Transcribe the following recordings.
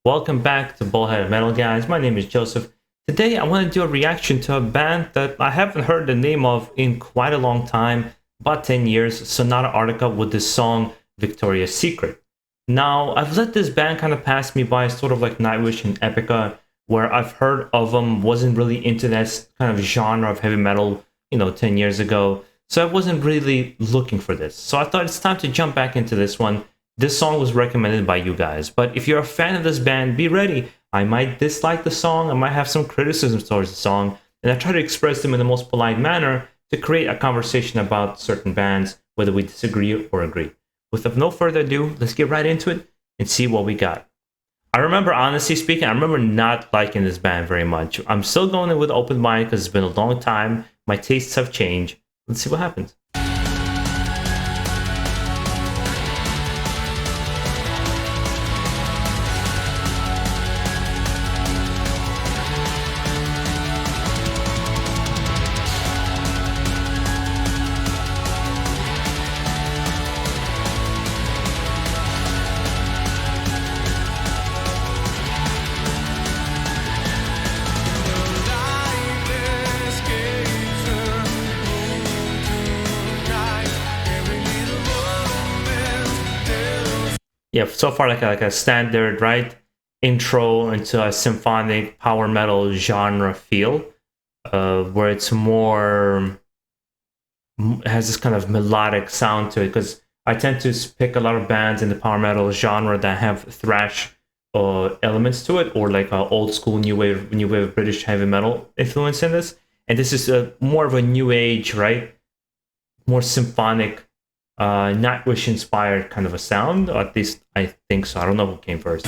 Welcome back to BaldHeaded Metal, guys. My name is Joseph. Today I want to do a reaction to a band that I haven't heard the name of in quite a long time, about 10 years, Sonata Arctica, with this song Victoria's Secret. Now, I've let this band kind of pass me by, sort of like Nightwish and Epica, where I've heard of them, wasn't really into that kind of genre of heavy metal, 10 years ago. So I wasn't really looking for this. So I thought it's time to jump back into this one. This song was recommended by you guys, but if you're a fan of this band, be ready. I might dislike the song, I might have some criticisms towards the song, and I try to express them in the most polite manner to create a conversation about certain bands, whether we disagree or agree. With no further ado, let's get right into it and see what we got. I remember, honestly speaking, I remember not liking this band very much. I'm still going in with open mind because it's been a long time. My tastes have changed. Let's see what happens. Yeah, so far like a standard, right, intro into a symphonic power metal genre feel, where it's more has this kind of melodic sound to it. Because I tend to pick a lot of bands in the power metal genre that have thrash elements to it, or like old school new wave British heavy metal influence in this. And this is more of a new age, right, more symphonic. Nightwish inspired kind of a sound, or at least I think so. I don't know what came first.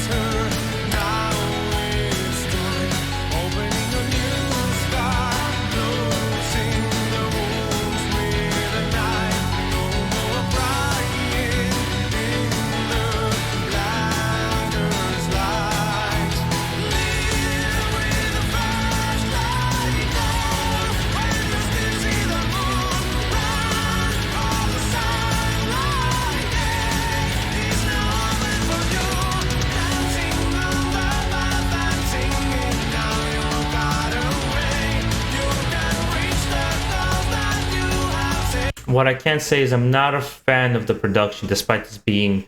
What I can say is I'm not a fan of the production, despite this being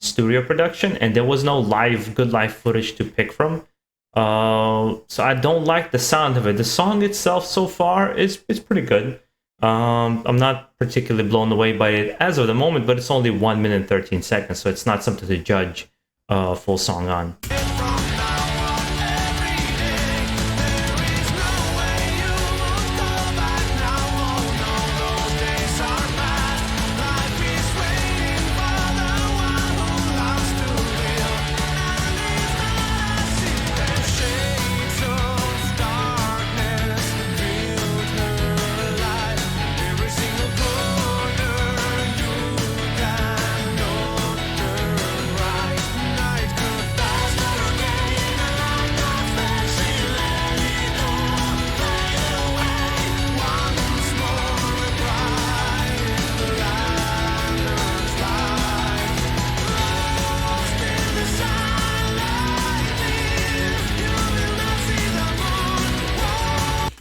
studio production, and there was no good live footage to pick from. So I don't like the sound of it. The song itself so far is pretty good. I'm not particularly blown away by it as of the moment, but it's only 1 minute and 13 seconds, so it's not something to judge a full song on.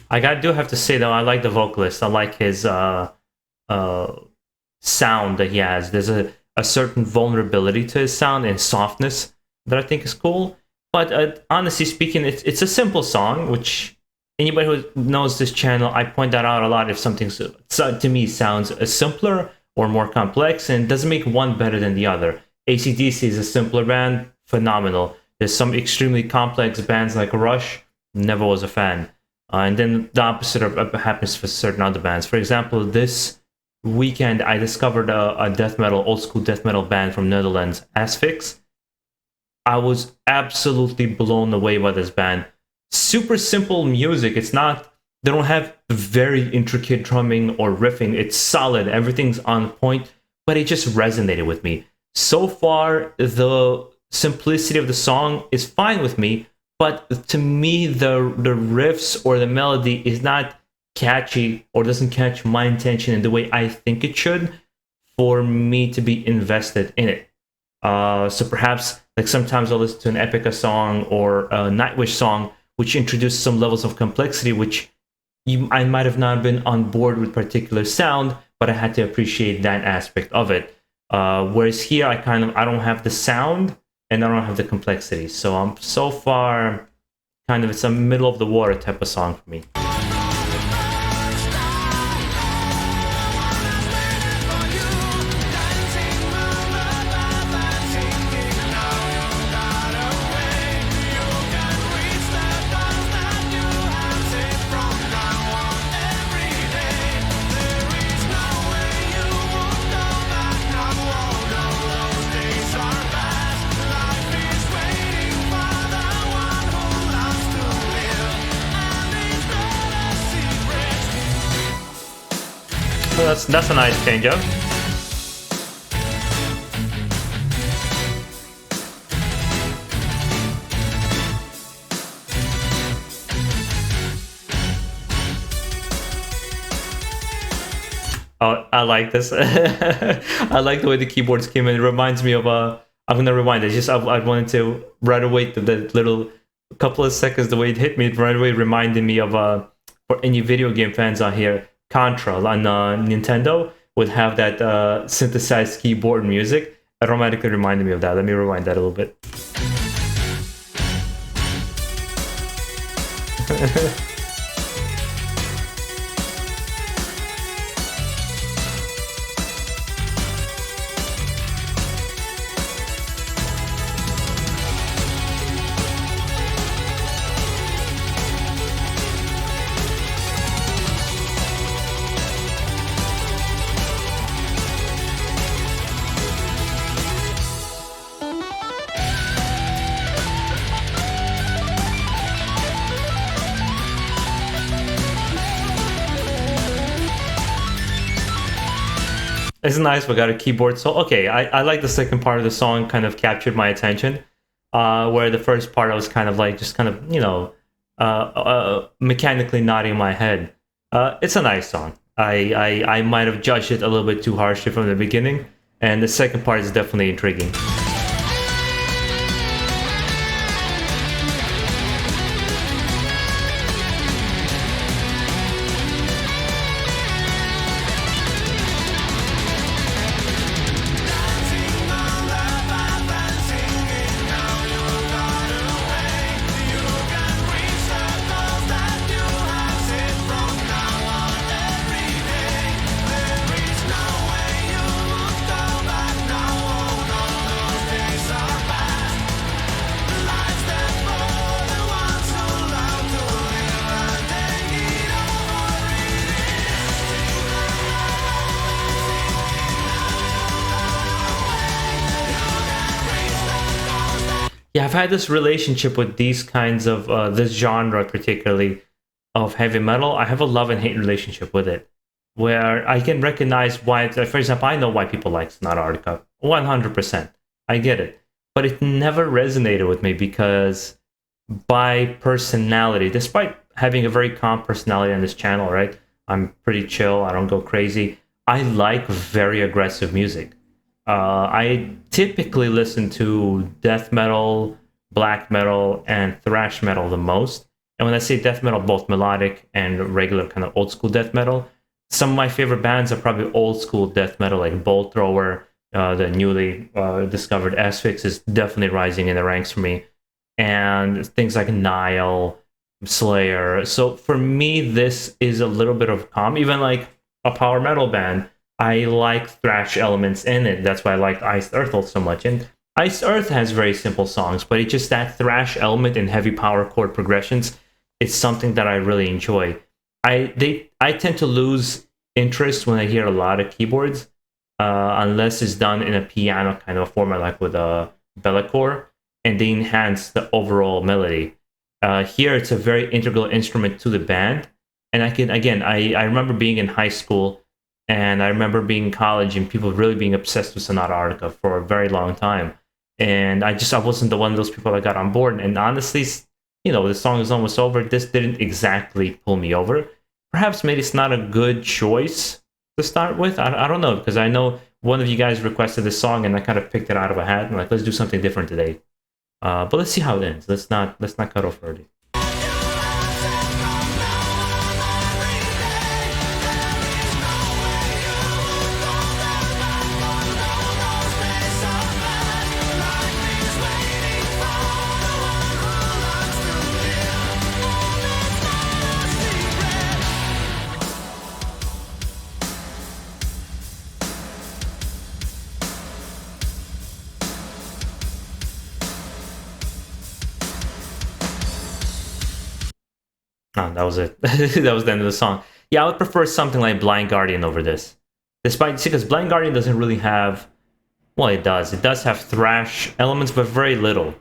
I do have to say though, I like the vocalist. I like his sound that he has. There's a certain vulnerability to his sound and softness that I think is cool. But honestly speaking, it's a simple song, which anybody who knows this channel, I point that out a lot. If something to me sounds simpler or more complex, and doesn't make one better than the other. AC/DC is a simpler band, phenomenal. There's some extremely complex bands like Rush, never was a fan. And then the opposite happens for certain other bands. For example, this weekend I discovered a death metal, old school death metal band from Netherlands, Asphyx. I was absolutely blown away by this band. Super simple music. It's not, they don't have very intricate drumming or riffing. It's solid. Everything's on point, but it just resonated with me. So far, the simplicity of the song is fine with me, but to me, the riffs or the melody is not catchy or doesn't catch my attention in the way I think it should for me to be invested in it. So perhaps Like sometimes I'll listen to an Epica song or a Nightwish song, which introduce some levels of complexity, which I might have not been on board with particular sound, but I had to appreciate that aspect of it. Whereas here, I don't have the sound and I don't have the complexity. So I'm so far kind of, it's a middle of the water type of song for me. So that's a nice change up. Oh, I like this. I like the way the keyboards came in. It reminds me of I'm gonna rewind it. Just I wanted to right away the little couple of seconds the way it hit me. It right away reminded me of for any video game fans out here, Contra on Nintendo would have that synthesized keyboard music. It automatically reminded me of that. Let me rewind that a little bit. It's nice. We got a keyboard. So okay, I like the second part of the song. Kind of captured my attention. Where the first part I was kind of like just kind of mechanically nodding my head. It's a nice song. I might have judged it a little bit too harshly from the beginning, and the second part is definitely intriguing. Yeah, I've had this relationship with these kinds of this genre, particularly of heavy metal. I have a love and hate relationship with it, where I can recognize why. For example, I know why people like Sonata Arctica, 100%. I get it, but it never resonated with me because by personality, despite having a very calm personality on this channel, right? I'm pretty chill. I don't go crazy. I like very aggressive music. I typically listen to death metal, black metal, and thrash metal the most. And when I say death metal, both melodic and regular kind of old school death metal. Some of my favorite bands are probably old school death metal, like Bolt Thrower. The newly discovered Asphyx is definitely rising in the ranks for me. And things like Nile, Slayer. So for me, this is a little bit of calm. Even like a power metal band, I like thrash elements in it. That's why I liked Iced Earth so much. And Iced Earth has very simple songs, but it's just that thrash element and heavy power chord progressions. It's something that I really enjoy. I tend to lose interest when I hear a lot of keyboards, unless it's done in a piano kind of format, like with a Bellacore, and they enhance the overall melody. Here, it's a very integral instrument to the band. And I remember being in high school, and I remember being in college and people really being obsessed with Sonata Arctica for a very long time. And I wasn't the one of those people that got on board. And honestly, the song is almost over. This didn't exactly pull me over. Perhaps maybe it's not a good choice to start with. I don't know, because I know one of you guys requested this song, and I kind of picked it out of a hat. And like, let's do something different today. But let's see how it ends. Let's not cut off early. Oh, that was it. That was the end of the song. Yeah, I would prefer something like Blind Guardian over this. Despite, see, because Blind Guardian doesn't really have, well, it does. It does have thrash elements, but very little. It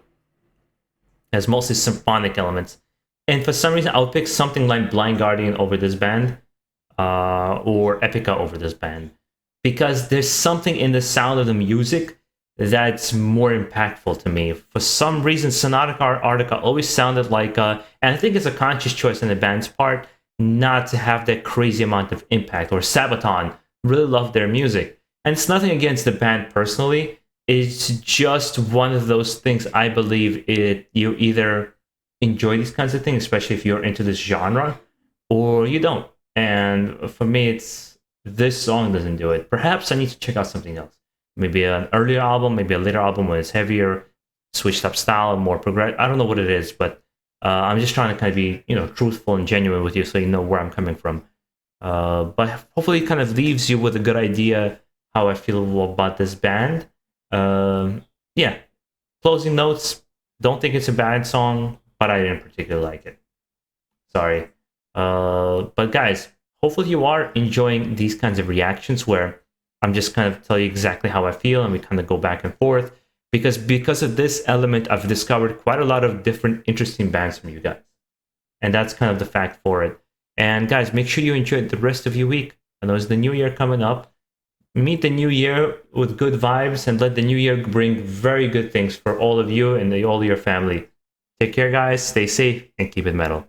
has mostly symphonic elements. And for some reason, I would pick something like Blind Guardian over this band, or Epica over this band. Because there's something in the sound of the music that's more impactful to me. For some reason, Sonata Arctica always sounded like, and I think it's a conscious choice on the band's part, not to have that crazy amount of impact. Or Sabaton, really love their music. And it's nothing against the band personally, it's just one of those things I believe you either enjoy these kinds of things, especially if you're into this genre, or you don't. And for me, it's this song doesn't do it. Perhaps I need to check out something else. Maybe an earlier album, maybe a later album when it's heavier, switched up style, more progressive. I don't know what it is, but I'm just trying to kind of be, truthful and genuine with you so you know where I'm coming from. But hopefully it kind of leaves you with a good idea how I feel about this band. Yeah. Closing notes. Don't think it's a bad song, but I didn't particularly like it. Sorry. But guys, hopefully you are enjoying these kinds of reactions where I'm just kind of tell you exactly how I feel and we kind of go back and forth. Because of this element, I've discovered quite a lot of different interesting bands from you guys. And that's kind of the fact for it. And guys, make sure you enjoy the rest of your week. I know it's the new year coming up. Meet the new year with good vibes and let the new year bring very good things for all of you and all of your family. Take care, guys. Stay safe and keep it metal.